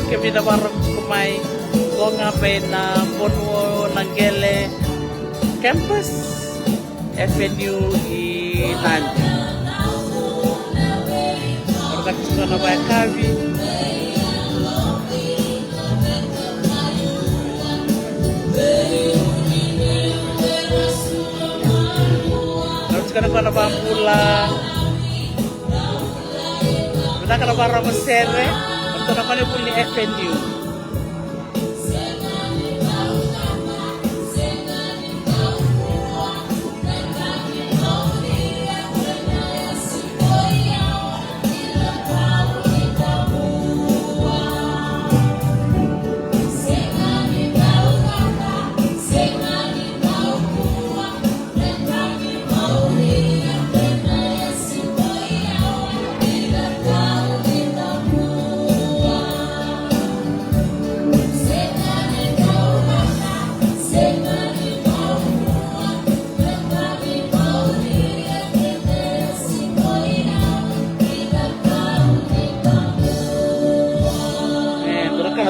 Kami na warang kumay ko nga na puno ng gele campus FNU Nandi. Organ ko na ba kavi? Harus ka na ba pulang? Kita ka na ba ramasere? Ito naman yung puli FNU.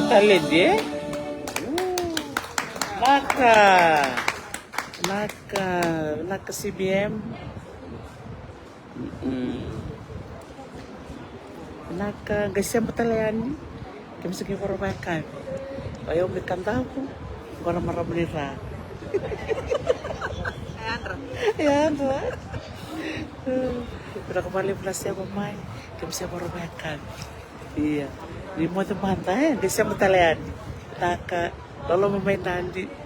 Talid eh. Naka CBM. Naka gasya batalayan. Kami sige para makan. Ayaw may kanta ko. Para maramanira. É, Andra. Udah kembali pulas ya mamãe, que você mora bem cá. Iya. Di mau teman dia siapa talian. Taka, lalu mamãe nandi.